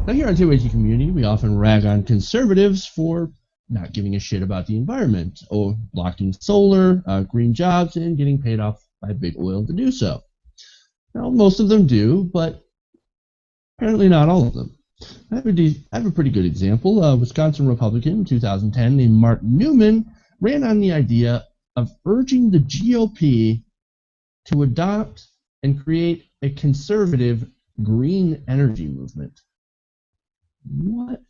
Now here on TYT Community, we often rag on conservatives for not giving a shit about the environment, or blocking solar, green jobs, and getting paid off by big oil to do so. Now, most of them do, but apparently not all of them. I have a pretty good example. A Wisconsin Republican in 2010 named Martin Nuemann ran on the idea of urging the GOP to adopt and create a conservative green energy movement. What?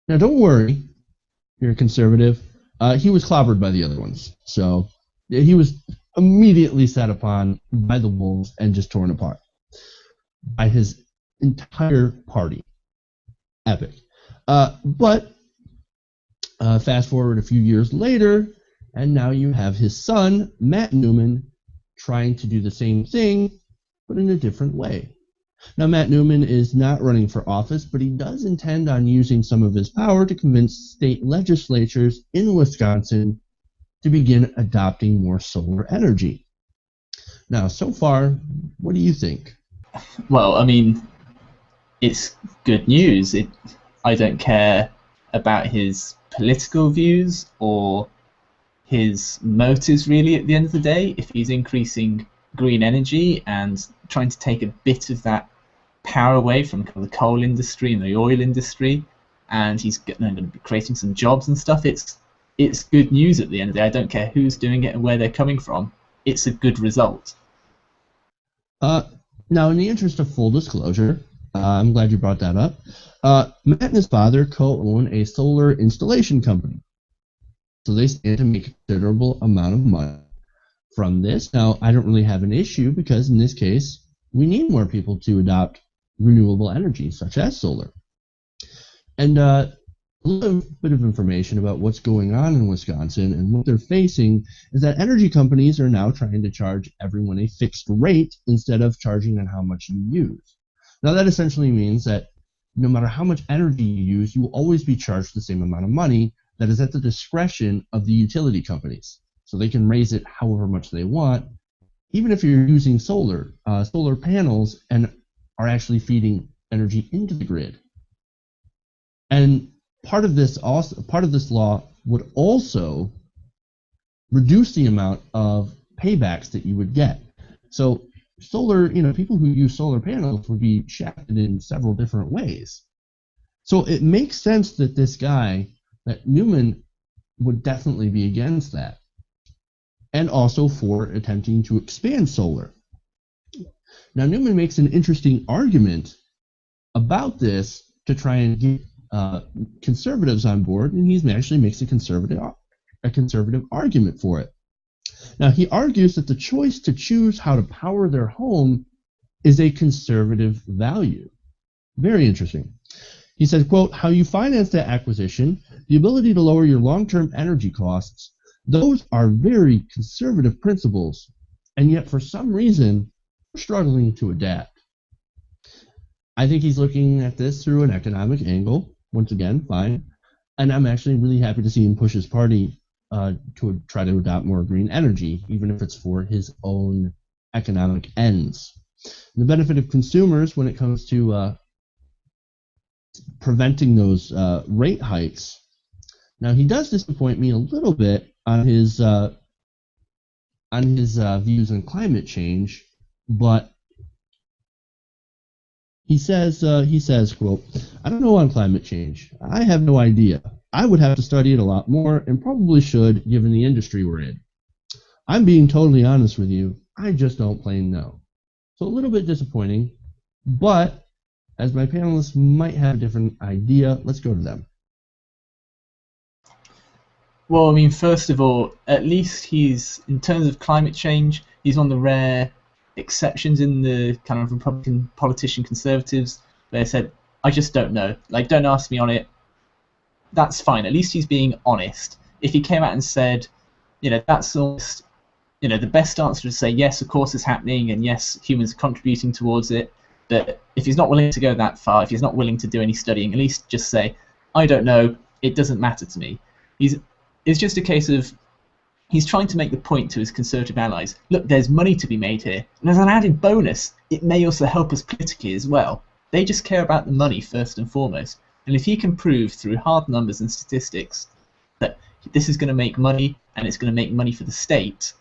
Now, don't worry, if you're a conservative. He was clobbered by the other ones. So he was immediately set upon by the wolves and just torn apart by his entire party. Epic. But fast forward a few years later, and now you have his son, Matt Nuemann, trying to do the same thing, but in a different way. Now, Matt Nuemann is not running for office, but he does intend on using some of his power to convince state legislatures in Wisconsin to begin adopting more solar energy. Now, so far, what do you think? Well, I mean, it's good news. I don't care about his political views or his motives, really, at the end of the day. If he's increasing green energy and trying to take a bit of that power away from kind of the coal industry and the oil industry, and he's going to be creating some jobs and stuff, it's good news at the end of the day. I don't care who's doing it and where they're coming from. It's a good result. Now, in the interest of full disclosure, I'm glad you brought that up. Matt and his father co-own a solar installation company, so they stand to make a considerable amount of money from this. Now, I don't really have an issue because in this case, we need more people to adopt renewable energy, such as solar. And a little bit of information about what's going on in Wisconsin and what they're facing is that energy companies are now trying to charge everyone a fixed rate instead of charging on how much you use. Now, that essentially means that no matter how much energy you use, you will always be charged the same amount of money that is at the discretion of the utility companies. So they can raise it however much they want, even if you're using solar panels and are actually feeding energy into the grid. And part of this law would also reduce the amount of paybacks that you would get. So solar, people who use solar panels would be shafted in several different ways. So it makes sense that this guy, that Nuemann, would definitely be against that, and also for attempting to expand solar. Now, Nuemann makes an interesting argument about this to try and get conservatives on board, and he actually makes a conservative argument for it. Now, he argues that the choice to choose how to power their home is a conservative value. Very interesting. He said, quote, "How you finance that acquisition, the ability to lower your long-term energy costs, those are very conservative principles, and yet for some reason, we're struggling to adapt." I think he's looking at this through an economic angle. Once again, fine. And I'm actually really happy to see him push his party to try to adopt more green energy, even if it's for his own economic ends. And the benefit of consumers when it comes to preventing those rate hikes. Now, he does disappoint me a little bit on his views on climate change, but he says, quote, "I don't know on climate change. I have no idea. I would have to study it a lot more, and probably should, given the industry we're in. I'm being totally honest with you. I just don't plain know." So a little bit disappointing, but as my panelists might have a different idea, let's go to them. Well, I mean, first of all, at least he's, in terms of climate change, he's one of the rare exceptions in the kind of Republican politician conservatives where they said, "I just don't know. Like, don't ask me on it." That's fine. At least he's being honest. If he came out and said, that's almost, the best answer is to say, yes, of course it's happening, and yes, humans are contributing towards it. But if he's not willing to go that far, if he's not willing to do any studying, at least just say, "I don't know. It doesn't matter to me." It's just a case of he's trying to make the point to his conservative allies, look, there's money to be made here, and as an added bonus, it may also help us politically as well. They just care about the money first and foremost. And if he can prove through hard numbers and statistics that this is going to make money and it's going to make money for the state,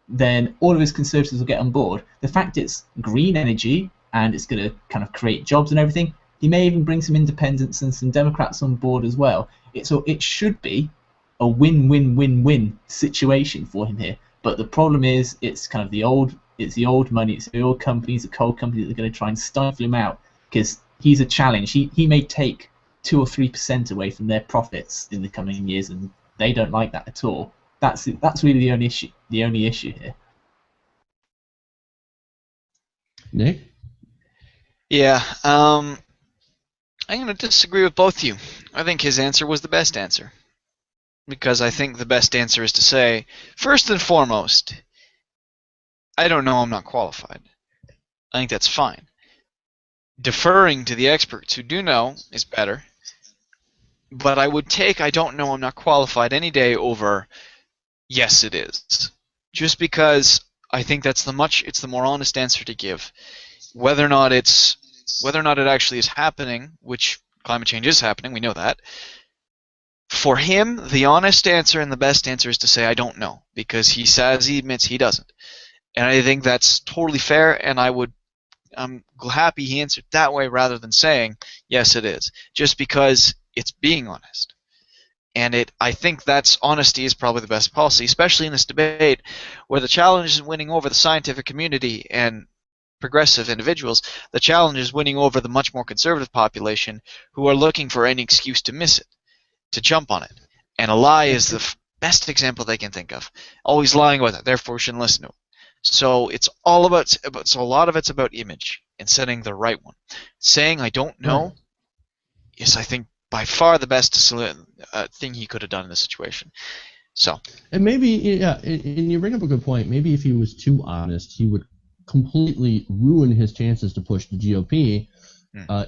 then all of his conservatives will get on board. The fact it's green energy and it's going to kind of create jobs and everything, he may even bring some independents and some Democrats on board as well. It should be a win-win-win-win situation for him here. But the problem is, it's the old money, it's the old companies, the coal companies that are going to try and stifle him out because he's a challenge. He may take 2 or 3% away from their profits in the coming years, and they don't like that at all. That's really the only issue. The only issue here. Nick? Yeah, I'm going to disagree with both of you. I think his answer was the best answer. Because I think the best answer is to say, first and foremost, I don't know, I'm not qualified. I think that's fine. Deferring to the experts who do know is better. But I would take I don't know, I'm not qualified any day over yes, it is. Just because I think it's the more honest answer to give. Whether or not it actually is happening, which climate change is happening, we know that. For him, the honest answer and the best answer is to say I don't know, because he admits he doesn't. And I think that's totally fair, and I'm happy he answered that way rather than saying yes, it is, just because it's being honest. And I think that's honesty is probably the best policy, especially in this debate where the challenge is winning over the scientific community and progressive individuals. The challenge is winning over the much more conservative population who are looking for any excuse to miss it, to jump on it. And a lie is the best example they can think of. Always lying with it, therefore we shouldn't listen to it. So it's all about, so a lot of it's about image and setting the right one. Saying I don't know is, I think, by far the best thing he could have done in this situation. So. And maybe, yeah, and you bring up a good point. Maybe if he was too honest, he would completely ruin his chances to push the GOP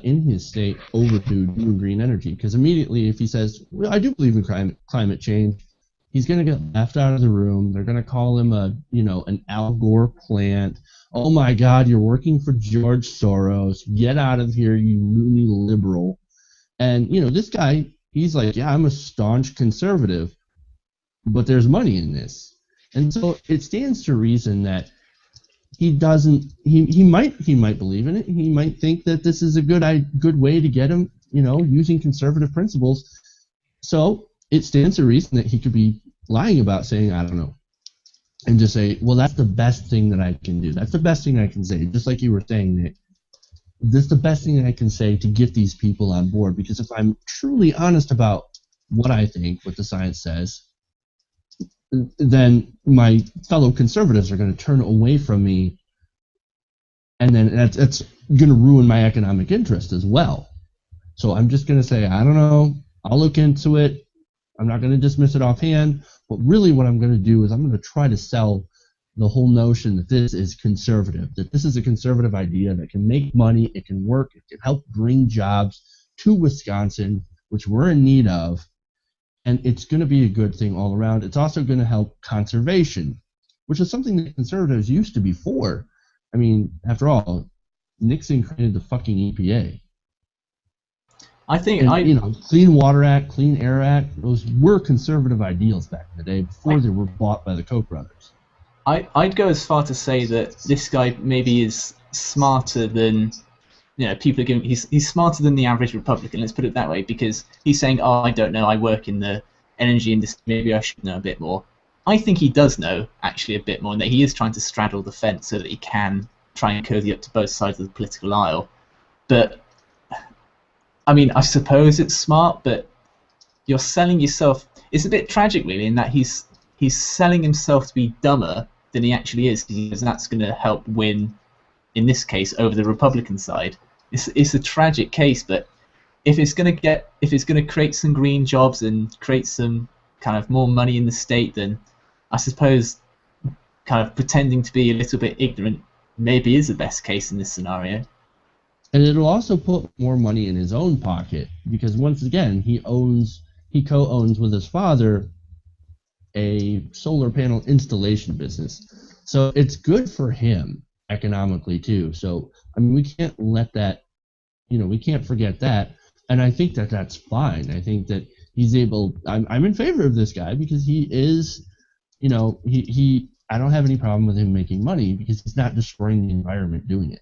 in his state over to do green energy. Because immediately, if he says, well, I do believe in climate change, he's going to get left out of the room. They're going to call him an Al Gore plant. Oh my God, you're working for George Soros. Get out of here, you loony liberal. And, this guy, he's like, yeah, I'm a staunch conservative, but there's money in this. And so it stands to reason that he might believe in it. He might think that this is a good way to get him, using conservative principles. So it stands to reason that he could be lying about saying, I don't know, and just say, well, that's the best thing that I can do. That's the best thing I can say. Just like you were saying, Nick. This is the best thing I can say to get these people on board, because if I'm truly honest about what I think, what the science says, then my fellow conservatives are going to turn away from me, and then that's going to ruin my economic interest as well. So I'm just going to say, I don't know, I'll look into it, I'm not going to dismiss it offhand, but really what I'm going to do is I'm going to try to sell the whole notion that this is conservative, that this is a conservative idea that can make money, it can work, it can help bring jobs to Wisconsin, which we're in need of, and it's going to be a good thing all around. It's also going to help conservation, which is something that conservatives used to be for. I mean, after all, Nixon created the fucking EPA. I think Clean Water Act, Clean Air Act, those were conservative ideals back in the day before they were bought by the Koch brothers. I'd go as far to say that this guy maybe is smarter than, people are giving. He's smarter than the average Republican. Let's put it that way, because he's saying, "Oh, I don't know. I work in the energy industry. Maybe I should know a bit more." I think he does know actually a bit more, and that he is trying to straddle the fence so that he can try and cozy up to both sides of the political aisle. But I mean, I suppose it's smart, but you're selling yourself. It's a bit tragic, really, in that he's selling himself to be dumber than he actually is, because that's going to help win, in this case, over the Republican side. It's a tragic case, but if it's going to create some green jobs and create some kind of more money in the state, then I suppose kind of pretending to be a little bit ignorant maybe is the best case in this scenario. And it'll also put more money in his own pocket, because once again, he co-owns with his father a solar panel installation business. So it's good for him economically too. So I mean, we can't let that we can't forget that. And I think that that's fine. I think that he's able. I'm in favor of this guy because he is, he I don't have any problem with him making money because he's not destroying the environment doing it.